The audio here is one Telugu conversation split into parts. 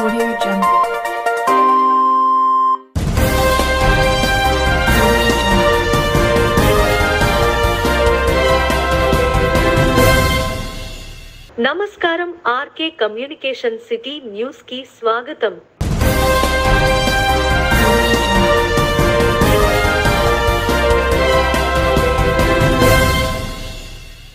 Audio Jungle. నమస్కారం ఆర్కే కమ్యూనికేషన్ సిటీ న్యూస్ కి స్వాగతం.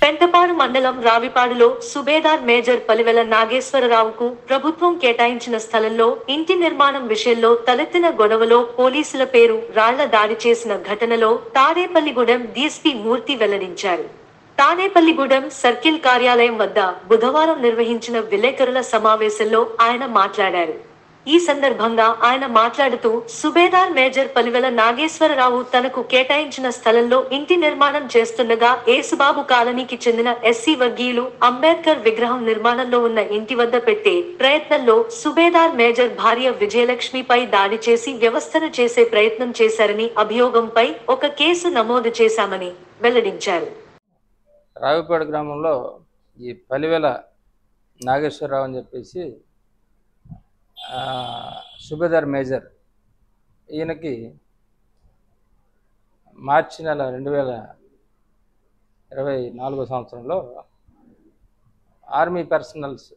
పెంటపాడు మండలం రావిపాడులో సుబేదార్ మేజర్ పలివెల నాగేశ్వరరావుకు ప్రభుత్వం కేటాయించిన స్థలంలో ఇంటి నిర్మాణం విషయంలో తలెత్తిన గొడవలో పోలీసుల పేరు రాళ్ల దాడి చేసిన ఘటనలో తాడేపల్లిగూడెం డీఎస్పీ మూర్తి వెల్లడించారు. తాడేపల్లిగూడెం సర్కిల్ కార్యాలయం వద్ద బుధవారం నిర్వహించిన విలేకరుల సమావేశంలో ఆయన మాట్లాడారు. ఈ సందర్భంగా ఆయన మాట్లాడుతూ సుబేదార్ మేజర్ పలివెల నాగేశ్వరరావు తనకు కేటాయించిన స్థలంలో ఇంటి నిర్మాణం చేస్తుండగా ఏసుబాబు కాలనీకి చెందిన ఎస్సీ వర్గీయులు అంబేద్కర్ విగ్రహం నిర్మాణంలో ఉన్న ఇంటి వద్ద పెట్టే ప్రయత్నంలో సుబేదార్ మేజర్ భార్య విజయలక్ష్మిపై దాడి చేసి వ్యవస్థను చేసే ప్రయత్నం చేశారని అభియోగంపై ఒక కేసు నమోదు చేశామని వెల్లడించారు. రావిపాడు గ్రామంలో ఈ పలివెల నాగేశ్వరరావు అని చెప్పేసి సుబేదార్ మేజర్ ఈయనకి మార్చి నెల 2024 సంవత్సరంలో ఆర్మీ పర్సనల్స్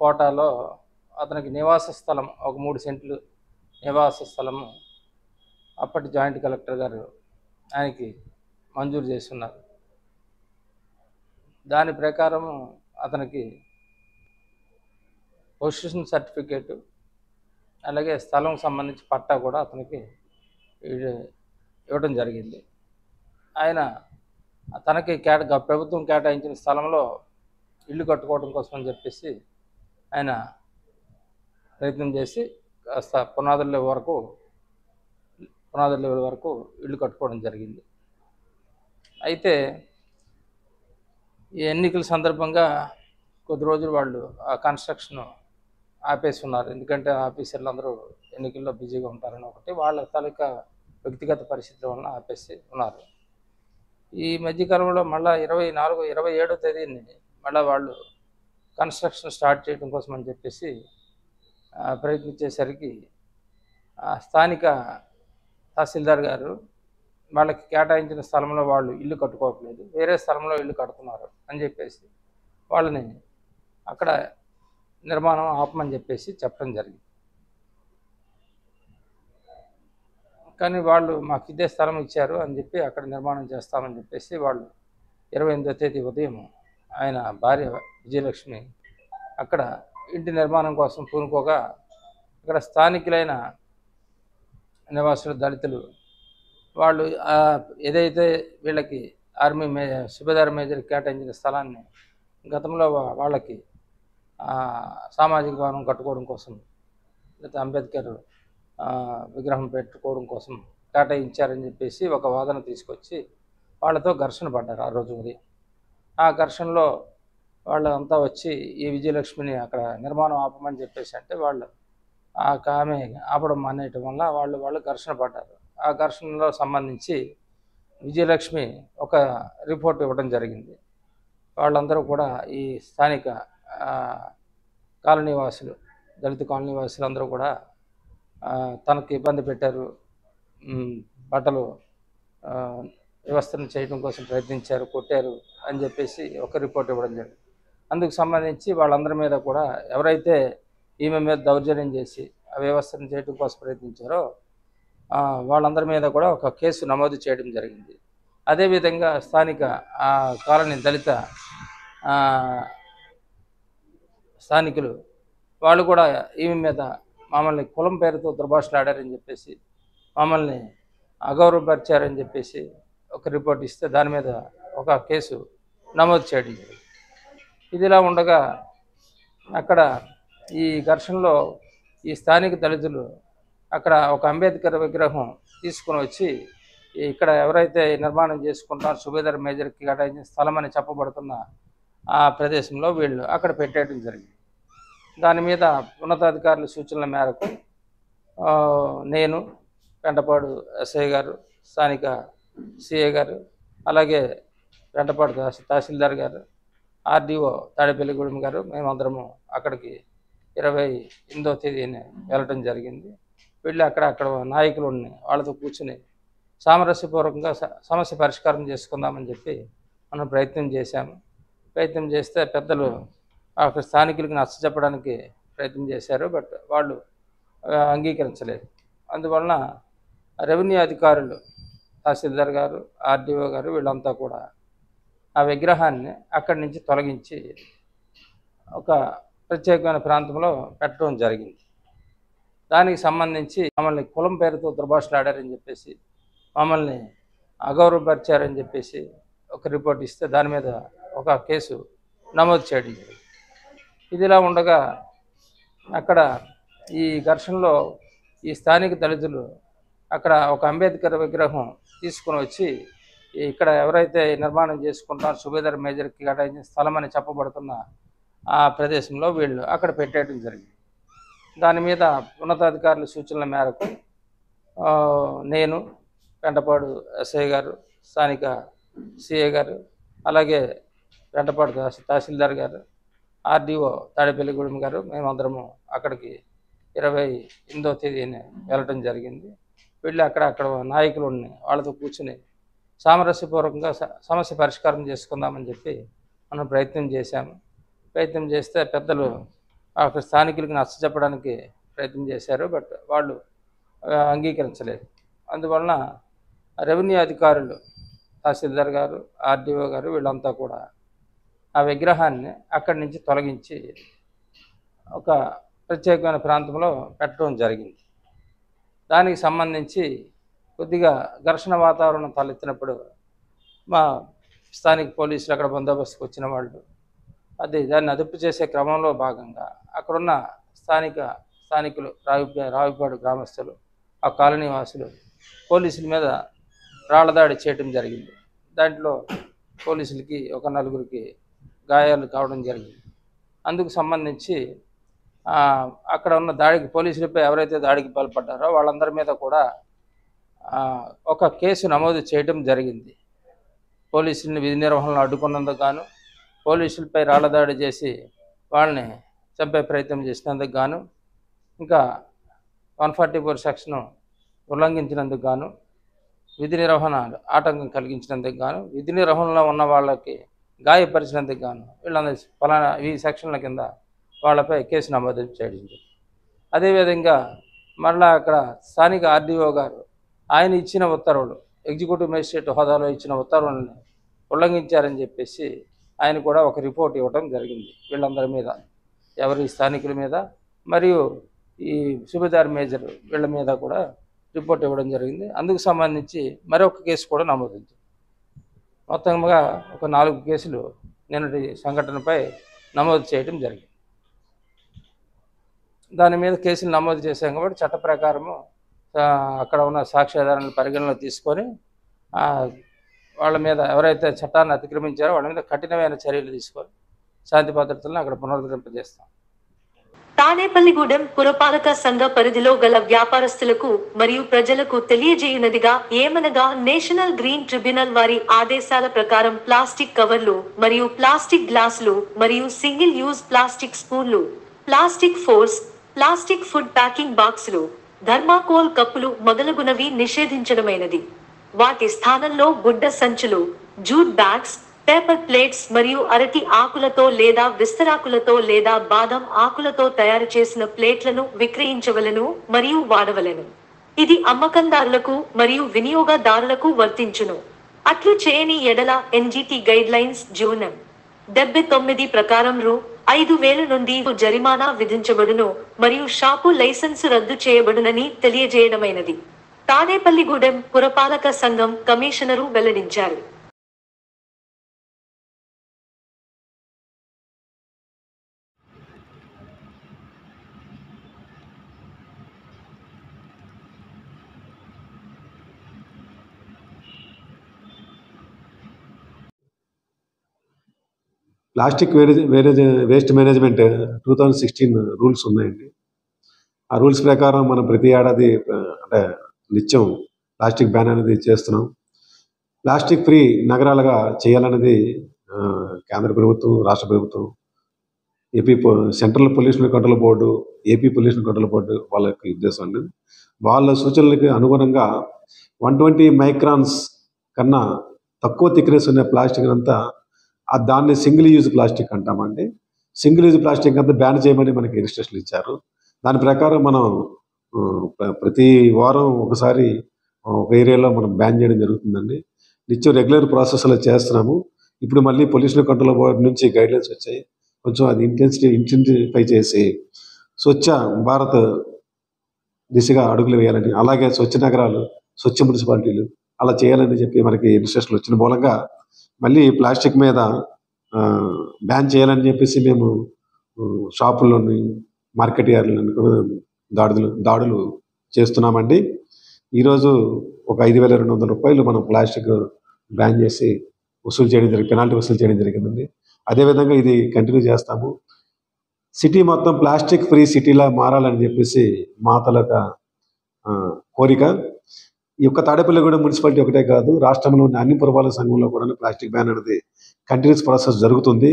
కోటాలో అతనికి నివాస స్థలం ఒక 3 సెంట్లు నివాస స్థలము అప్పటి జాయింట్ కలెక్టర్ గారు ఆయనకి మంజూరు చేస్తున్నారు. దాని ప్రకారం అతనికి పొజిషన్ సర్టిఫికేటు అలాగే స్థలం సంబంధించి పట్టా కూడా అతనికి ఇవ్వడం జరిగింది. ఆయన తనకి ప్రభుత్వం కేటాయించిన స్థలంలో ఇల్లు కట్టుకోవడం కోసం అని చెప్పేసి ఆయన ప్రయత్నం చేసి కాస్త పునాదుల లెవెల్ వరకు ఇల్లు కట్టుకోవడం జరిగింది. అయితే ఈ ఎన్నికల సందర్భంగా కొద్ది రోజులు వాళ్ళు ఆ కన్స్ట్రక్షన్ ఆపేసి ఉన్నారు. ఎందుకంటే ఆఫీసర్లు అందరూ ఎన్నికల్లో బిజీగా ఉంటారని ఒకటి, వాళ్ళ తాలూకా వ్యక్తిగత పరిస్థితుల వలన ఆపేసి ఉన్నారు. ఈ మధ్యకాలంలో మళ్ళీ 27వ తేదీని మళ్ళీ వాళ్ళు కన్స్ట్రక్షన్ స్టార్ట్ చేయడం కోసం అని చెప్పేసి ప్రయత్నించేసరికి స్థానిక తహసీల్దార్ గారు వాళ్ళకి కేటాయించిన స్థలంలో వాళ్ళు ఇల్లు కట్టుకోవట్లేదు, వేరే స్థలంలో ఇల్లు కడుతున్నారు అని చెప్పేసి వాళ్ళని అక్కడ నిర్మాణం ఆపమని చెప్పేసి చెప్పడం జరిగింది. కానీ వాళ్ళు మాకు ఇదే స్థలం ఇచ్చారు అని చెప్పి అక్కడ నిర్మాణం చేస్తామని చెప్పేసి వాళ్ళు 28వ తేదీ ఉదయం ఆయన భార్య విజయలక్ష్మి అక్కడ ఇంటి నిర్మాణం కోసం పూనుకోగా ఇక్కడ స్థానికులైన నివాసులు దళితులు వాళ్ళు ఏదైతే వీళ్ళకి సుబేదార్ మేజర్ కేటాయించిన స్థలాన్ని గతంలో వాళ్ళకి సామాజిక భవనం కట్టుకోవడం కోసం లేకపోతే అంబేద్కర్ విగ్రహం పెట్టుకోవడం కోసం కేటాయించారని చెప్పేసి ఒక వాదన తీసుకొచ్చి వాళ్ళతో ఘర్షణ పడ్డారు ఆ రోజు ఉదయం. ఆ ఘర్షణలో వాళ్ళంతా వచ్చి ఈ విజయలక్ష్మిని అక్కడ నిర్మాణం ఆపమని చెప్పేసి అంటే వాళ్ళు ఆమె ఆపడం మానేయటం వల్ల వాళ్ళు ఘర్షణ పడ్డారు. ఆ ఘర్షణలో సంబంధించి విజయలక్ష్మి ఒక రిపోర్ట్ ఇవ్వడం జరిగింది. వాళ్ళందరూ కూడా ఈ స్థానిక కాలనీవాసులు దళిత కాలనీవాసులు అందరూ కూడా తనకు ఇబ్బంది పెట్టారు, బట్టలు వ్యవస్థను చేయడం కోసం ప్రయత్నించారు, కొట్టారు అని చెప్పేసి ఒక రిపోర్ట్ ఇవ్వడం జరిగింది. అందుకు సంబంధించి వాళ్ళందరి మీద కూడా ఎవరైతే ఈమె మీద దౌర్జన్యం చేసి ఆ వ్యవస్థను చేయడం కోసం ప్రయత్నించారో వాళ్ళందరి మీద కూడా ఒక కేసు నమోదు చేయడం జరిగింది. అదేవిధంగా స్థానిక కాలనీ దళిత స్థానికులు వాళ్ళు కూడా ఈమె మీద మమ్మల్ని కులం పేరుతో దుర్భాషలాడారని చెప్పేసి మమ్మల్ని అగౌరవపరిచారని చెప్పేసి ఒక రిపోర్ట్ ఇస్తే దాని మీద ఒక కేసు నమోదు చేయడం జరిగింది. ఇదిలా ఉండగా అక్కడ ఈ ఘర్షణలో ఈ స్థానిక దళితులు అక్కడ ఒక అంబేద్కర్ విగ్రహం తీసుకుని వచ్చి ఇక్కడ ఎవరైతే నిర్మాణం చేసుకుంటారో సుబేదార్ మేజర్కి కేటాయించిన స్థలం అని చెప్పబడుతున్న ఆ ప్రదేశంలో వీళ్ళు అక్కడ పెట్టేయడం జరిగింది. దాని మీద ఉన్నతాధికారుల సూచనల మేరకు నేను పెంటపాడు ఎస్ఐ గారు, స్థానిక సిఐ గారు, అలాగే పెంటపాడు తహసీల్దార్ గారు, ఆర్డీఓ తాడేపల్లిగూడెం గారు మేమందరము అక్కడికి 28వ తేదీన వెళ్ళటం జరిగింది. వెళ్ళి అక్కడ నాయకులు ఉన్నాయి వాళ్ళతో కూర్చుని సామరస్యపూర్వకంగా సమస్య పరిష్కారం చేసుకుందామని చెప్పి మనం ప్రయత్నం చేశాము. ప్రయత్నం చేస్తే పెద్దలు అక్కడ స్థానికులకు నచ్చచెప్పడానికి ప్రయత్నం చేశారు. బట్ వాళ్ళు అంగీకరించలేదు. అందువలన రెవెన్యూ అధికారులు, తహసీల్దార్ గారు, ఆర్డీఓ గారు వీళ్ళంతా కూడా ఆ విగ్రహాన్ని అక్కడి నుంచి తొలగించి ఒక ప్రత్యేకమైన ప్రాంతంలో పెట్టడం జరిగింది. దానికి సంబంధించి మమ్మల్ని కులం పేరుతో దుర్భాషలాడారని చెప్పేసి, మమ్మల్ని అగౌరవపరిచారని చెప్పేసి ఒక రిపోర్ట్ ఇస్తే దాని మీద ఒక కేసు నమోదు చేయడం జరిగింది. ఇదిలా ఉండగా అక్కడ ఈ ఘర్షణలో ఈ స్థానిక దళితులు అక్కడ ఒక అంబేద్కర్ విగ్రహం తీసుకుని వచ్చి ఇక్కడ ఎవరైతే నిర్మాణం చేసుకుంటారో సుబేదార్ మేజర్కి కేటాయించిన స్థలం అని చెప్పబడుతున్న ఆ ప్రదేశంలో వీళ్ళు అక్కడ పెట్టేయడం జరిగింది. దాని మీద ఉన్నతాధికారుల సూచనల మేరకు నేను, పెంటపాడు ఎస్ఐ గారు, స్థానిక సిఐ గారు, అలాగే పెంటపాడు తహసీల్దార్ గారు, ఆర్డీఓ తాడేపల్లిగూడెం గారు మేమందరము అక్కడికి 28వ తేదీన వెళ్ళటం జరిగింది. వెళ్ళి అక్కడ నాయకులు ఉన్నాయి వాళ్ళతో కూర్చుని సామరస్యపూర్వకంగా సమస్య పరిష్కారం చేసుకుందామని చెప్పి మనం ప్రయత్నం చేశాము. ప్రయత్నం చేస్తే పెద్దలు అక్కడ స్థానికులకు నచ్చచెప్పడానికి ప్రయత్నం చేశారు. బట్ వాళ్ళు అంగీకరించలేదు. అందువలన రెవెన్యూ అధికారులు, తహసీల్దార్ గారు, ఆర్డీఓ గారు వీళ్ళంతా కూడా ఆ విగ్రహాన్ని అక్కడి నుంచి తొలగించి ఒక ప్రత్యేకమైన ప్రాంతంలో పెట్టడం జరిగింది. దానికి సంబంధించి కొద్దిగా ఘర్షణ వాతావరణం తలెత్తినప్పుడు మా స్థానిక పోలీసులు అక్కడ బందోబస్తుకు వచ్చిన వాళ్ళు దాన్ని అదుపు చేసే క్రమంలో భాగంగా అక్కడున్న స్థానికులు రావిపాడు గ్రామస్తులు, ఆ కాలనీ వాసులు పోలీసుల మీద రాళ్లదాడి చేయడం జరిగింది. దాంట్లో పోలీసులకి ఒక 4గురికి గాయాలు కావడం జరిగింది. అందుకు సంబంధించి అక్కడ ఉన్న పోలీసులపై ఎవరైతే దాడికి పాల్పడ్డారో వాళ్ళందరి మీద కూడా ఒక కేసు నమోదు చేయడం జరిగింది. పోలీసుల్ని విధి నిర్వహణలో అడ్డుకున్నందుకు గాను, పోలీసులపై రాళ్లదాడి చేసి వాళ్ళని చంపే ప్రయత్నం చేసినందుకు గాను, ఇంకా 144 సెక్షన్ ఉల్లంఘించినందుకు గాను, విధి నిర్వహణ ఆటంకం కలిగించినందుకు గాను, విధి నిర్వహణలో ఉన్న వాళ్ళకి గాయపరిచినందుకు గాను వీళ్ళందరూ ఫలానా ఈ సెక్షన్ల కింద వాళ్ళపై కేసు నమోదు చేయడం. అదేవిధంగా మరలా అక్కడ స్థానిక ఆర్డీఓ గారు ఆయన ఇచ్చిన ఉత్తర్వులు, ఎగ్జిక్యూటివ్ మేజిస్ట్రేట్ హోదాలో ఇచ్చిన ఉత్తర్వులను ఉల్లంఘించారని చెప్పేసి ఆయన కూడా ఒక రిపోర్ట్ ఇవ్వడం జరిగింది. వీళ్ళందరి మీద, ఎవరి స్థానికుల మీద మరియు ఈ సుబేదార్ మేజర్ వీళ్ళ మీద కూడా రిపోర్ట్ ఇవ్వడం జరిగింది. అందుకు సంబంధించి మరొక కేసు కూడా నమోదించింది. మొత్తంగా ఒక 4 కేసులు నిన్నటి సంఘటనపై నమోదు చేయడం జరిగింది. దాని మీద కేసులు నమోదు చేశాం కాబట్టి చట్ట ప్రకారము అక్కడ ఉన్న సాక్ష్యాధారాలను పరిగణలో తీసుకొని వాళ్ళ మీద ఎవరైతే చట్టాన్ని అతిక్రమించారో వాళ్ళ మీద కఠినమైన చర్యలు తీసుకొని శాంతి భద్రతలను అక్కడ పునరుద్ధరింపజేస్తాం. తాడేపల్లిగూడెం పురపాలక సంఘ పరిధిలో గల వ్యాపారస్తులకు మరియు ప్రజలకు తెలియజేయునదిగా ఏమనగా నేషనల్ గ్రీన్ ట్రిబ్యునల్ వారి ఆదేశాల ప్రకారం ప్లాస్టిక్ కవర్లు మరియు ప్లాస్టిక్ గ్లాసులు మరియు సింగిల్ యూజ్ ప్లాస్టిక్ స్పూన్లు, plastic force, plastic food packing బాక్సులు, థర్మాకోల్ కప్పులు మొదలగునవి నిషేధించడమైనది. వాటి స్థానంలో గుడ్డ సంచులు, జూట్ బ్యాగ్స్, పేపర్ ప్లేట్స్ మరియు అరటి ఆకులతో లేదా విస్తరాకులతో లేదా బాదం ఆకులతో తయారు చేసిన ప్లేట్లను విక్రయించవలెను మరియు వాడవలెను. ఇది అమ్మకందారులకు మరియు వినియోగదారులకు వర్తించును. అట్లు చేయని ఎడల ఎన్జిటి గైడ్ లైన్స్ జూన్ 79 ప్రకారం రూ.5000 నుండి జరిమానా విధించబడును మరియు షాపు లైసెన్సు రద్దు చేయబడునని తెలియజేయడమైనది. తాడేపల్లిగూడెం పురపాలక సంఘం కమిషనరు వెల్లడించారు. ప్లాస్టిక్ వేస్ట్ మేనేజ్మెంట్ 2016 రూల్స్ ఉన్నాయండి. ఆ రూల్స్ ప్రకారం మనం ప్రతి ఏడాది అంటే నిత్యం ప్లాస్టిక్ బ్యాన్ అనేది చేస్తున్నాం. ప్లాస్టిక్ ఫ్రీ నగరాలుగా చేయాలనేది కేంద్ర ప్రభుత్వం, రాష్ట్ర ప్రభుత్వం central pollution control board, AP pollution control board వాళ్ళ యొక్క ఉద్దేశం అండి. వాళ్ళ సూచనలకి అనుగుణంగా 120 మైక్రాన్స్ కన్నా తక్కువ థిక్నెస్ ఉన్న ప్లాస్టిక్ అంతా దాన్ని సింగిల్ యూజ్ ప్లాస్టిక్ అంటామండి. సింగిల్ యూజ్ ప్లాస్టిక్ అంతా బ్యాన్ చేయమని మనకి ఇన్స్ట్రక్షన్లు ఇచ్చారు. దాని ప్రకారం మనం ప్రతి వారం ఒకసారి ఒక ఏరియాలో మనం బ్యాన్ చేయడం జరుగుతుందండి. నిత్యం రెగ్యులర్ ప్రాసెస్లో చేస్తున్నాము. ఇప్పుడు మళ్ళీ పొల్యూషన్ కంట్రోల్ బోర్డు నుంచి గైడ్లైన్స్ వచ్చాయి. కొంచెం అది ఇంటెన్సిఫై చేసి స్వచ్ఛ భారత్ దిశగా అడుగులు వేయాలని, అలాగే స్వచ్ఛ నగరాలు, స్వచ్ఛ మున్సిపాలిటీలు అలా చేయాలని చెప్పి మనకి ఇన్స్ట్రక్షన్లు వచ్చిన మూలంగా మళ్ళీ ప్లాస్టిక్ మీద బ్యాన్ చేయాలని చెప్పేసి మేము షాపుల్లోని, మార్కెట్ యార్డ్లోని కూడా దాడులు చేస్తున్నామండి. ఈరోజు ఒక 5,200 రూపాయలు మనం ప్లాస్టిక్ బ్యాన్ చేసి పెనాల్టీ వసూలు చేయడం జరిగిందండి. అదేవిధంగా ఇది కంటిన్యూ చేస్తాము. సిటీ మొత్తం ప్లాస్టిక్ ఫ్రీ సిటీలా మారాలని చెప్పేసి మా తాలూకా కోరిక. ఈ యొక్క తాడేపల్లిగూడెం మున్సిపాలిటీ ఒకటే కాదు, రాష్ట్రంలోని అన్ని పురపాలక సంఘంలో కూడా ప్లాస్టిక్ బ్యాన్ అనేది కంటిన్యూస్ ప్రాసెస్ జరుగుతుంది.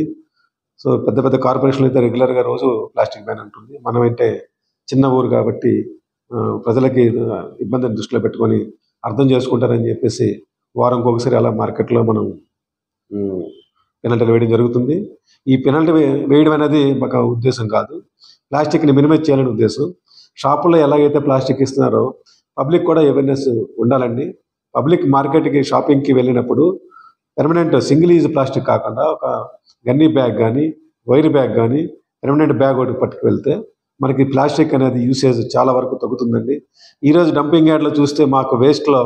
సో పెద్ద పెద్ద కార్పొరేషన్లు అయితే రెగ్యులర్గా రోజు ప్లాస్టిక్ బ్యాన్ ఉంటుంది. మనం అంటే చిన్న ఊరు కాబట్టి ప్రజలకి ఇబ్బందిని దృష్టిలో పెట్టుకొని అర్థం చేసుకుంటారని చెప్పేసి వారంకి ఒకసారి అలా మార్కెట్లో మనం పెనాల్టీలు వేయడం జరుగుతుంది. ఈ పెనాల్టీ వేయడం అనేది మాకు ఉద్దేశం కాదు, ప్లాస్టిక్ని మినిమైజ్ చేయాలని ఉద్దేశం. షాపుల్లో ఎలాగైతే ప్లాస్టిక్ ఇస్తున్నారో పబ్లిక్ కూడా అవేర్నెస్ ఉండాలండి. పబ్లిక్ మార్కెట్కి, షాపింగ్కి వెళ్ళినప్పుడు పెర్మనెంట్ సింగిల్ యూజ్ ప్లాస్టిక్ కాకుండా ఒక గన్నీ బ్యాగ్ కానీ, వైర్ బ్యాగ్ కానీ, పెర్మనెంట్ బ్యాగ్ ఒకటి పట్టుకు వెళ్తే మనకి ప్లాస్టిక్ అనేది యూసేజ్ చాలా వరకు తగ్గుతుందండి. ఈరోజు డంపింగ్ యార్డ్లో చూస్తే మాకు వేస్ట్లో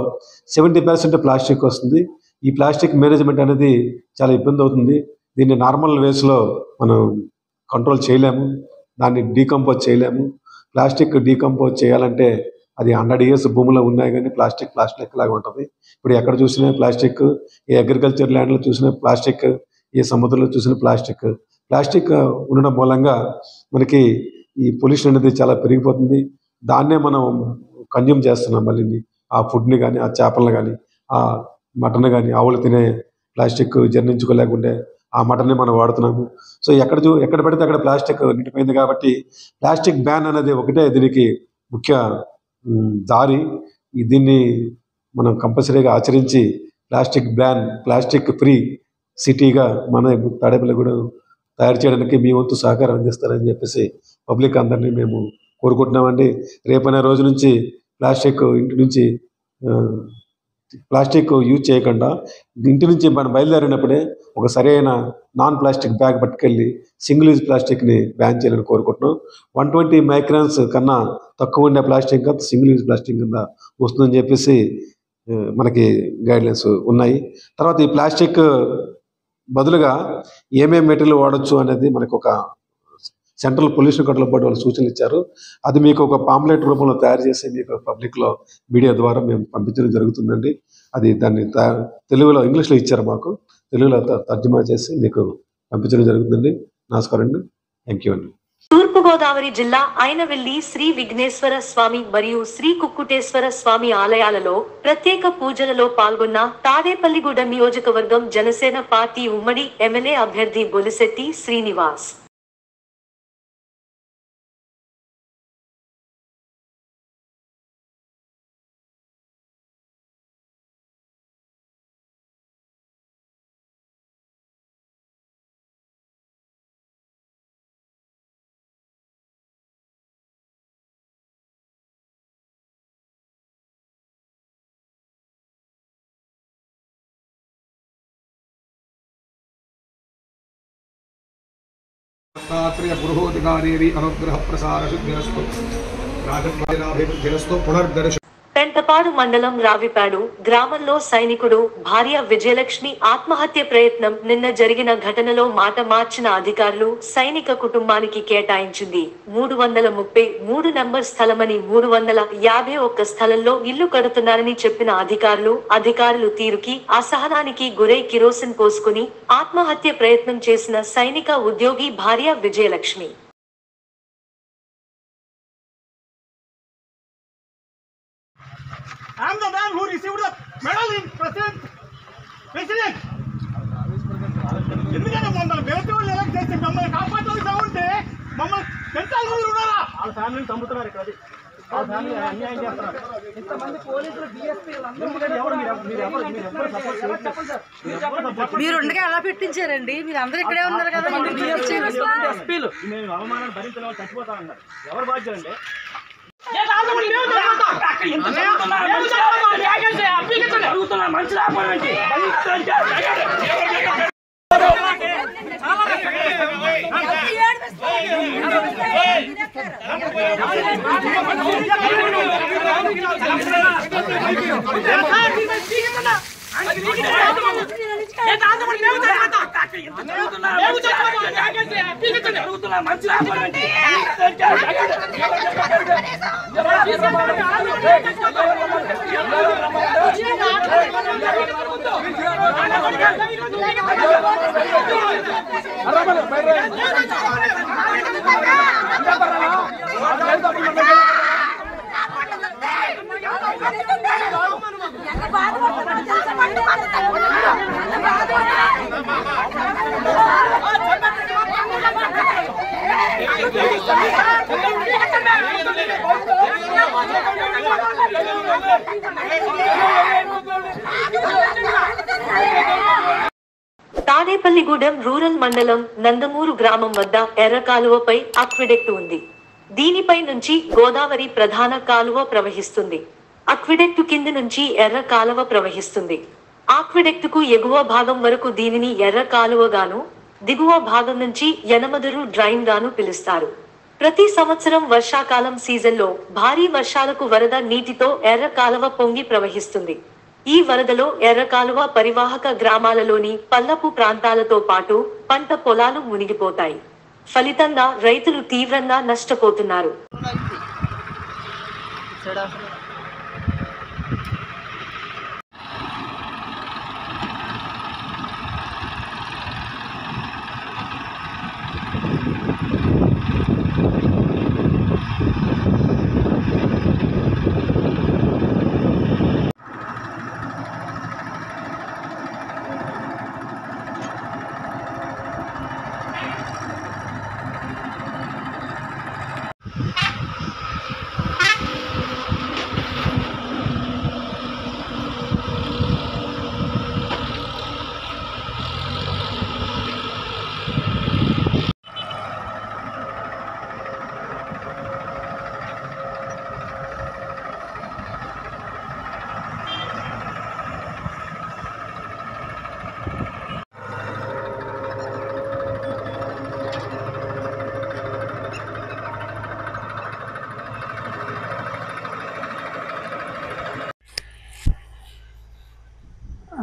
70% ప్లాస్టిక్ వస్తుంది. ఈ ప్లాస్టిక్ మేనేజ్మెంట్ అనేది చాలా ఇబ్బంది అవుతుంది. దీన్ని నార్మల్ వేస్లో మనం కంట్రోల్ చేయలేము, దాన్ని డీకంపోజ్ చేయలేము. ప్లాస్టిక్ డీకంపోజ్ చేయాలంటే అది 100 years భూమిలో ఉన్నాయి కానీ ప్లాస్టిక్ లాగా ఉంటుంది. ఇప్పుడు ఎక్కడ చూసినా ప్లాస్టిక్, ఏ అగ్రికల్చర్ ల్యాండ్లో చూసినా ప్లాస్టిక్, ఏ సముద్రంలో చూసినా ప్లాస్టిక్ ఉండడం మూలంగా మనకి ఈ పొల్యూషన్ అనేది చాలా పెరిగిపోతుంది. దాన్నే మనం కన్జ్యూమ్ చేస్తున్నాం. మళ్ళీ ఆ ఫుడ్ని కానీ, ఆ చేపలను కానీ, ఆ మటన్ కానీ, ఆవులు తినే ప్లాస్టిక్ జీర్ణించుకోలేకుంటే ఆ మటన్ని మనం వాడుతున్నాము. సో ఎక్కడ పడితే అక్కడ ప్లాస్టిక్ నిండిపోయింది కాబట్టి ప్లాస్టిక్ బ్యాన్ అనేది ఒకటే దీనికి ముఖ్య దారి. దీన్ని మనం కంపల్సరీగా ఆచరించి ప్లాస్టిక్ ఫ్రీ సిటీగా మన తాడేపల్లిగూడెం తయారు చేయడానికి మీ వంతు సహకారం అందిస్తారని చెప్పేసి పబ్లిక్ అందరినీ మేము కోరుకుంటున్నామండి. రేపనే రోజు నుంచి ఇంటి నుంచి ప్లాస్టిక్ యూజ్ చేయకుండా ఇంటి నుంచి మనం బయలుదేరినప్పుడే ఒక సరైన నాన్ ప్లాస్టిక్ బ్యాగ్ పట్టుకెళ్ళి సింగిల్ యూజ్ ప్లాస్టిక్ని బ్యాన్ చేయాలని కోరుకుంటున్నాం. 120 మైక్రాన్స్ కన్నా తక్కువ ఉండే ప్లాస్టిక్ కింద సింగిల్ యూజ్ ప్లాస్టిక్ కింద వస్తుందని చెప్పేసి మనకి గైడ్లైన్స్ ఉన్నాయి. తర్వాత ఈ ప్లాస్టిక్ బదులుగా ఏమేమి మెటీరియల్ వాడచ్చు అనేది మనకు ఒక సెంట్రల్ పొల్యూషన్ కంట్రోల్ బోర్డు వాళ్ళు సూచనలు ఇచ్చారు. అది మీకు ఒక పాంప్లెట్ రూపంలో తయారు చేసి మీకు పబ్లిక్లో మీడియా ద్వారా మేము పంపించడం జరుగుతుందండి. అది దాన్ని తెలుగులో, ఇంగ్లీష్లో ఇచ్చారు, మాకు తెలుగులో తర్జుమా చేసి మీకు పంపించడం జరుగుతుందండి. నమస్కారం అండి. థ్యాంక్ యూ అండి. తూర్పుగోదావరి జిల్లా ఐనవెల్లి శ్రీ విఘ్నేశ్వర స్వామి మరియు శ్రీ కుక్కుటేశ్వర స్వామి ఆలయాలలో ప్రత్యేక పూజలలో పాల్గొన్న తాడేపల్లిగూడెం నియోజకవర్గం జనసేన పార్టీ ఉమ్మడి ఎమ్మెల్యే అభ్యర్థి బొలిశెట్టి శ్రీనివాస్. గృహోధికారి అనుగ్రహ ప్రసార శుద్ధిరస్తు రాజభివృద్ధిరస్తు పునర్దర్శ. పెంటపాడు మండలం రావిపాడు గ్రామంలో సైనికుడు భార్య విజయలక్ష్మి ఆత్మహత్య ప్రయత్నం. నిన్న జరిగిన ఘటనలో మాట మార్చిన అధికారులు సైనిక కుటుంబానికి కేటాయించింది 333 నంబర్ స్థలమని 351 స్థలంలో ఇల్లు కడుతున్నారని చెప్పిన అధికారులు తీరుకి అసహనానికి గురై కిరోసిన్ పోసుకుని ఆత్మహత్య ప్రయత్నం చేసిన సైనిక ఉద్యోగి భార్య Vijayalakshmi. I am the man who received the medal in President. ఎందుకంటే మమ్మల్ని బేతోళ్ళు ఎలక్ట్ చేస్తే మమ్మల్ని కాపాడాల్సి ఉంటే మమ్మల్ని పెంచాలి ఉన్నారా వాళ్ళ ఫ్యామిలీని చంపుతున్నారు ఇక్కడ వాళ్ళ ఫ్యామిలీ అన్యాయం చేస్తున్నారు ఇంతమంది పోలీసులు డిఎస్పీ మీరు ఉండగా ఎలా పెట్టించారండి? మీరు అందరూ ఇక్కడే ఉన్నారు కదా. మేము అవమానాన్ని భరించడం చచ్చిపోతామన్నారు. ఎవరు బాధ్యులు అండి? తాడేపల్లిగూడెం రూరల్ మండలం నందమూరు గ్రామం వద్ద ఎర్ర కాలువపై అక్విడెక్ట్ ఉంది. దీనిపై నుంచి గోదావరి ప్రధాన కాలువ ప్రవహిస్తుంది. అక్విడెక్టు కింది నుంచి ఎర్ర కాలువ ప్రవహిస్తుంది. ఆక్విడెక్టుకు ఎగువ భాగం వరకు దీనిని ఎర్ర కాలువగాను, దిగువ భాగం నుంచి యనమదురు డ్రైన్ గాను పిలుస్తారు. ప్రతి సంవత్సరం వర్షాకాలం సీజన్లో భారీ వర్షాలకు వరద నీటితో ఎర్ర కాలువ పొంగి ప్రవహిస్తుంది. ఈ వరదలో ఎర్ర కాలువ పరివాహక గ్రామాలలోని పల్లపు ప్రాంతాలతో పాటు పంట పొలాలు మునిగిపోతాయి. ఫలితంగా రైతులు తీవ్రంగా నష్టపోతున్నారు.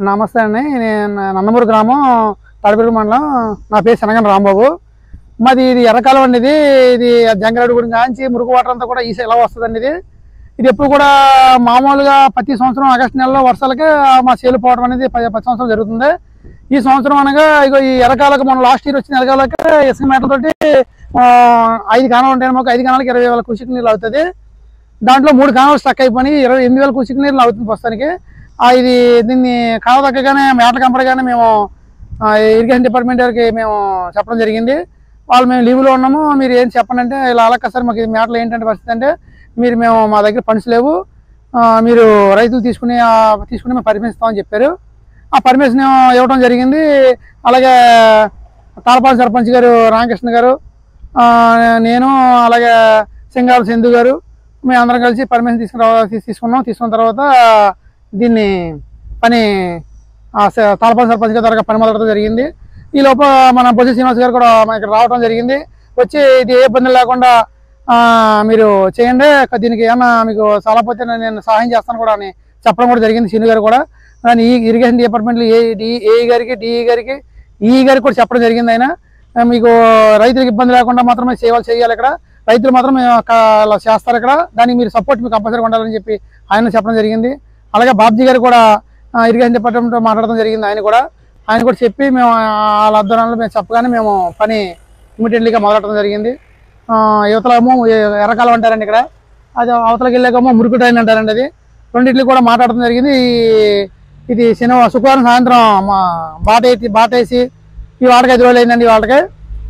నమస్తే అండి. నేను నందమూరు గ్రామం తాడేపల్లి మండలం. నా పేరు శనగన రాంబాబు. మాది ఇది ఎర్రకాలం అండి. ఇది జంగరెడ్డి గుడి కాంచి మురుగు వాటర్ అంతా కూడా ఇలా వస్తుందండి. ఇది ఎప్పుడు కూడా మామూలుగా ప్రతి సంవత్సరం ఆగస్టు నెలలో వర్షాలకి మా సేలు పోవడం అనేది 10 సంవత్సరాలు జరుగుతుంది. ఈ సంవత్సరం అనగా ఇగో ఈ ఎర్రకాలకు మనం లాస్ట్ ఇయర్ వచ్చిన ఎర్రకాలకి ఇసుక మేటలతోటి 5 కాణాలు ఉంటాయి. మాకు 5 కాణాలకి 20,000 క్యూసెక్ నీళ్ళు అవుతుంది. దాంట్లో 3 కాణాలు స్టక్ అయిపోయి 28,000 క్యూసెక్ నీళ్ళు అవుతుంది ప్రస్తుతానికి. ఇది దీన్ని కావ తగ్గగానే మేటలు కనపడగానే మేము ఇరిగేషన్ డిపార్ట్మెంట్ గారికి మేము చెప్పడం జరిగింది. వాళ్ళు మేము లీవ్లో ఉన్నాము, మీరు ఏం చెప్పండి అంటే ఇలా అలా సార్ మాకు మేటలు ఏంటంటే పరిస్థితి అంటే మేము మా దగ్గర ఫండ్స్ లేవు, మీరు రైతులు తీసుకుని మేము పర్మిషన్ ఇస్తామని చెప్పారు. ఆ పర్మిషన్ ఇవ్వడం జరిగింది. అలాగే తాళపాడు సర్పంచ్ గారు రామకృష్ణ గారు, నేను అలాగే సింగాల సింధు గారు మేము అందరం కలిసి పర్మిషన్ తీసుకున్న తర్వాత దీన్ని పని తాళపాడు సర్పంచ్ గారి ద్వారా పని మొదలడం జరిగింది. ఈ లోపల మన బొజ్జ శ్రీనివాస్ గారు కూడా ఇక్కడ రావడం జరిగింది. వచ్చి ఇది ఏ ఇబ్బంది లేకుండా మీరు చేయండి, దీనికి ఏమన్నా మీకు చాలాపోతే నేను సహాయం చేస్తాను కూడా అని చెప్పడం కూడా జరిగింది. శ్రీను గారు కూడా కానీ ఈ ఇరిగేషన్ డిపార్ట్మెంట్లో ఏఈ గారికి, డిఈ గారికి, ఈఈ గారికి కూడా చెప్పడం జరిగింది. ఆయన మీకు రైతులకు ఇబ్బంది లేకుండా మాత్రమే చేయాలి, ఇక్కడ రైతులు మాత్రం అలా చేస్తారు, ఇక్కడ దానికి మీరు సపోర్ట్ మీకు కంపల్సరీగా ఉండాలని చెప్పి ఆయన చెప్పడం జరిగింది. అలాగే బాబ్జీ గారు కూడా ఇరిగేషన్ డిపార్ట్మెంట్తో మాట్లాడడం జరిగింది. ఆయన కూడా చెప్పి మేము వాళ్ళ ఆధ్వర్యంలో మేము చెప్పగానే మేము పని ఇమీడియట్లీగా మొదలెట్టడం జరిగింది. యువతలేమో ఎర్రకాలం అంటారండి, ఇక్కడ అది అవతలకి వెళ్ళాకేమో మురుకు డ్రైన్ అంటారండి. అది రెండింటికి కూడా మాట్లాడడం జరిగింది. ఇది శుక్రవారం సాయంత్రం బాటేసి ఈ వాటికి 5 రోజులు అయిందండి. ఈ వాటికి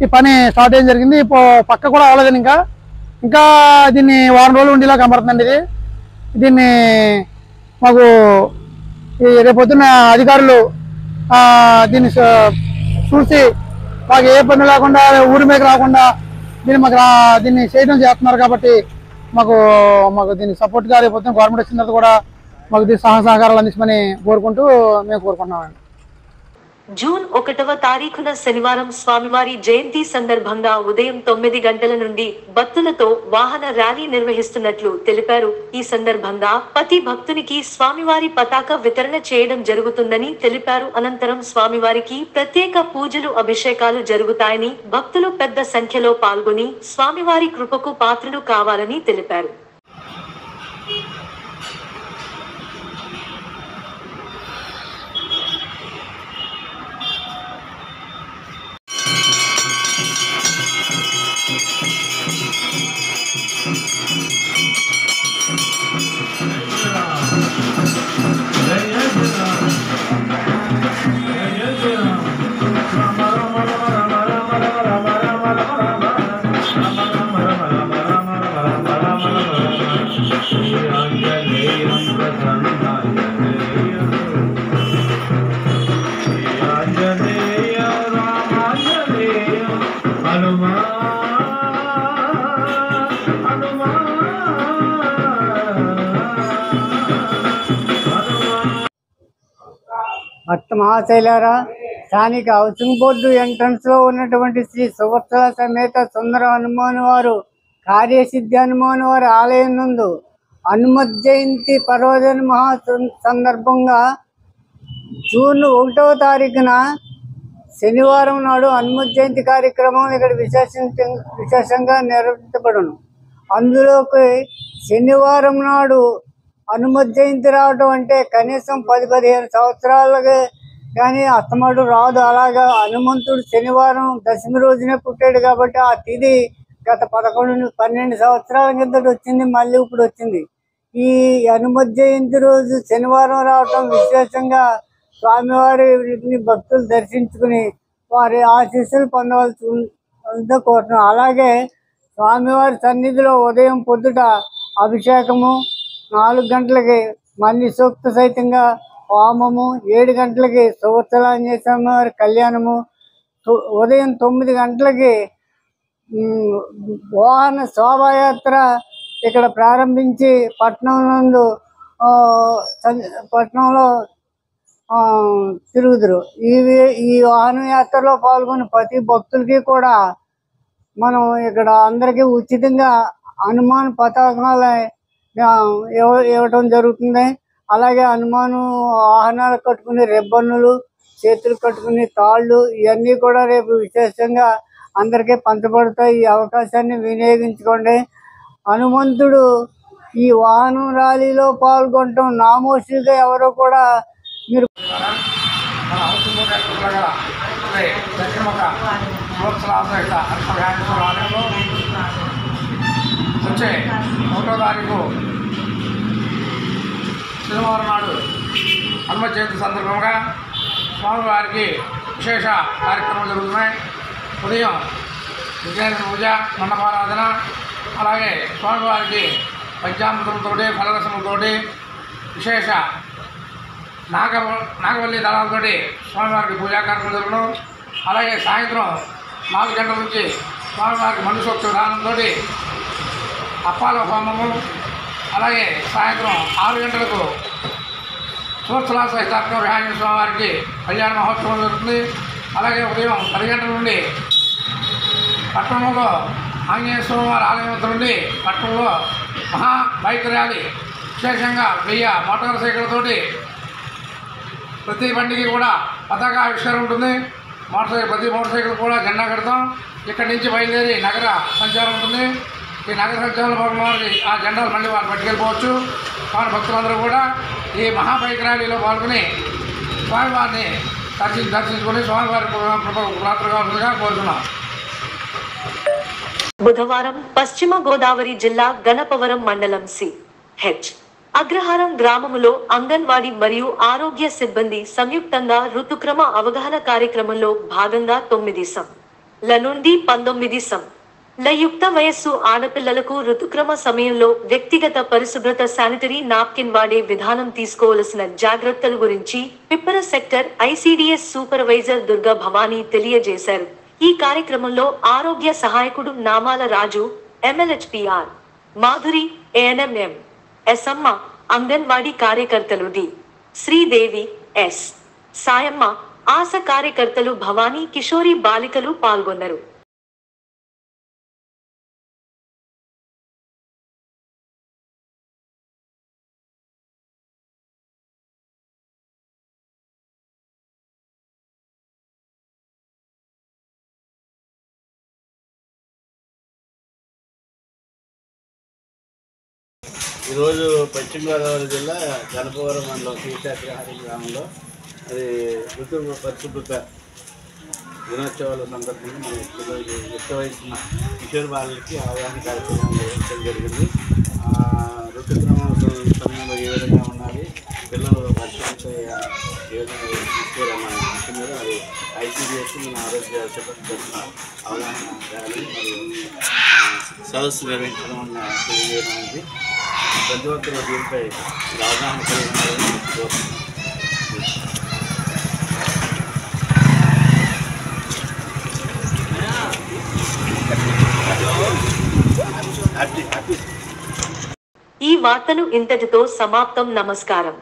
ఈ పని స్టార్ట్ అయ్యడం జరిగింది. పక్క కూడా అవ్వలేదండి. ఇంకా దీన్ని వారం రోజులు ఉండేలా కనబడుతుందండి. దీన్ని మాకు రేపొద్దున అధికారులు దీన్ని చూసి మాకు ఏ పని లేకుండా ఊరి మీద రాకుండా దీన్ని చేయడం చేస్తున్నారు. కాబట్టి మాకు దీన్ని సపోర్ట్గా రేపొద్దున గవర్నమెంట్ వచ్చిన తర్వాత కూడా మాకు దీని సహకారాలు అందించమని కోరుకుంటూ మేము కోరుకుంటున్నామండి. జూన్ 1వ తారీఖున శనివారం స్వామివారి జయంతి సందర్భంగా ఉదయం 9 గంటల నుండి భక్తులతో వాహన ర్యాలీ నిర్వహిస్తున్నట్లు తెలిపారు. ఈ సందర్భంగా ప్రతి భక్తునికి స్వామివారి పతాక వితరణ చేయడం జరుగుతుందని తెలిపారు. అనంతరం స్వామివారికి ప్రత్యేక పూజలు, అభిషేకాలు జరుగుతాయని, భక్తులు పెద్ద సంఖ్యలో పాల్గొని స్వామివారి కృపకు పాత్రులు కావాలని తెలిపారు. భక్త మహాశైలారా, స్థానిక హౌసింగ్ బోర్డు ఎంట్రన్స్ లో ఉన్నటువంటి శ్రీ సువత్సల సమేత సుందర హనుమాన్ వారు కార్యసిద్ధి హనుమాన్ వారి ఆలయం నందు హనుమత్ జయంతి పర్వదిన మహా సందర్భంగా జూన్ 1వ తారీఖున శనివారం నాడు హనుమత్ జయంతి కార్యక్రమం ఇక్కడ విశేషంగా నిర్వహించబడును. అందులోకి శనివారం నాడు హనుమత్ జయంతి రావటం అంటే కనీసం 10-15 సంవత్సరాలుగా కానీ అస్తమాటు రాదు. అలాగా హనుమంతుడు శనివారం దశమి రోజునే పుట్టాడు కాబట్టి ఆ తిథి గత 11-12 సంవత్సరాల కిందట వచ్చింది, మళ్ళీ ఇప్పుడు వచ్చింది. ఈ హనుమత్ జయంతి రోజు శనివారం రావటం విశేషంగా స్వామివారిని భక్తులు దర్శించుకుని వారి ఆశీస్సులు పొందవలసి కోరుతున్నాం. అలాగే స్వామివారి సన్నిధిలో ఉదయం పొద్దుట అభిషేకము, 4 గంటలకి మళ్ళీ సూక్త సహితంగా హోమము, 7 గంటలకి సువత్సల ఆంజనేయ స్వామి వారి కళ్యాణము, ఉదయం 9 గంటలకి వాహన శోభాయాత్ర ఇక్కడ ప్రారంభించి పట్టణంలో తిరుగుదురు. ఈ వాహన యాత్రలో పాల్గొని ప్రతి భక్తులకి కూడా మనం ఇక్కడ అందరికీ ఉచితంగా హనుమాన్ పతాకాలు ఇవ్వటం జరుగుతుంది. అలాగే హనుమాను వాహనాలు కట్టుకునే రిబ్బన్నులు, చేతులు కట్టుకునే తాళ్ళు ఇవన్నీ కూడా రేపు విశేషంగా అందరికీ పంచబడతాయి. ఈ అవకాశాన్ని వినియోగించుకోండి. హనుమంతుడు ఈ వాహనం ర్యాలీలో పాల్గొనటం నామోషిగా ఎవరో కూడా మీరు వచ్చే 1వ తారీఖు శనివారం నాడు హనుమత్ జయంతి సందర్భంగా స్వామివారికి విశేష కార్యక్రమాలు జరుగుతున్నాయి. ఉదయం విజయనగర పూజ, మండపారాధన, అలాగే స్వామివారికి పంచామృతంతో, ఫలరసములతో విశేష నాగవల్లి దళాలతో స్వామివారికి పూజా కార్యక్రమం జరుగును. అలాగే సాయంత్రం 4 గంటల నుంచి స్వామివారికి మనుసూక్త విధానంతో అప్పాల హోమము, అలాగే సాయంత్రం 6 గంటలకు సువత్సల సహితాత్మ ఆంజనేయ స్వామివారికి కళ్యాణ మహోత్సవం జరుగుతుంది. అలాగే ఉదయం 10 గంటల నుండి పట్టణంలో ఆంజనేయ స్వామివారి ఆలయం వద్ద నుండి పట్టణంలో మహా బైక్ ర్యాలీ విశేషంగా 1000 మోటార్ సైకిళ్ళతోటి ప్రతి బండికి కూడా పతాక ఆవిష్కరణ ఉంటుంది. ప్రతి మోటార్ సైకిల్ కూడా జెండా కడతాం. ఇక్కడి నుంచి బయలుదేరి నగర సంచారం ఉంటుంది. ఈ నగర సంచారంలో భాగంగా వారికి ఆ జెండాలు మళ్ళీ వారు పట్టుకెళ్ళిపోవచ్చు. వారి భక్తులందరూ కూడా ఈ మహాబైక్ ర్యాలీలో పాల్గొని స్వామివారిని దర్శించుకొని స్వామివారి ప్రార్థనగా కోరుతున్నాం. బుధవారం పశ్చిమ గోదావరి జిల్లా గణపవరం మండలం సి.హెచ్. అగ్రహారం గ్రామములో అంగన్వాడీ మరియు ఆరోగ్య సిబ్బంది సంయుక్తంగా ఋతుక్రమ అవగాహన కార్యక్రమంలో భాగంగా 9 ల నుండి 19 ల యుక్త వయస్సు ఆడపిల్లలకు ఋతుక్రమ సమయంలో వ్యక్తిగత పరిశుభ్రత శానిటరీ నాప్కిన్ వాడే విధానం తీసుకోవలసిన జాగ్రత్తల గురించి Pippara sector ICDS supervisor Durga Bhavani తెలియజేశారు. ఈ కార్యక్రమంలో ఆరోగ్య సహాయకుడు నామాల రాజు, MLHPR మాధురి, ANMM ఎస్ఎమ్మ, అంగన్వాడీ కార్యకర్తలు డి. శ్రీదేవి, ఎస్. సాయమ్మ, ఆశ కార్యకర్తలు భవానీ, కిషోరి బాలికలు పాల్గొన్నారు. ఈరోజు పశ్చిమ గోదావరి జిల్లా గణపవరం మండలం శ్రీశాఖహారి గ్రామంలో అది ఋతు పరిశుభ్రత దినోత్సవాల సందర్భంగా మన యుక్త వయసు కిషోర్ బాలలకి అవగాహన కార్యక్రమం నిర్వహించడం జరిగింది. ఋతుక్రమం సమయంలో ఏ విధంగా ఉండాలి, పిల్లలు పరిశుభ్రత ఏ విధంగా తీసుకోవాలన్న విషయం మీద అది ఐసిడిఎస్ మన ఆరోగ్య సిబ్బంది అవగాహన చేయాలి మరియు సదస్సు నిర్వహించడం తెలియజేయడం అనేది ప్రతి ఒక్కరు దీనిపై అవగాహన కలిగి ఈ వార్తలు ఇంతటితో సమాప్తం. నమస్కారం.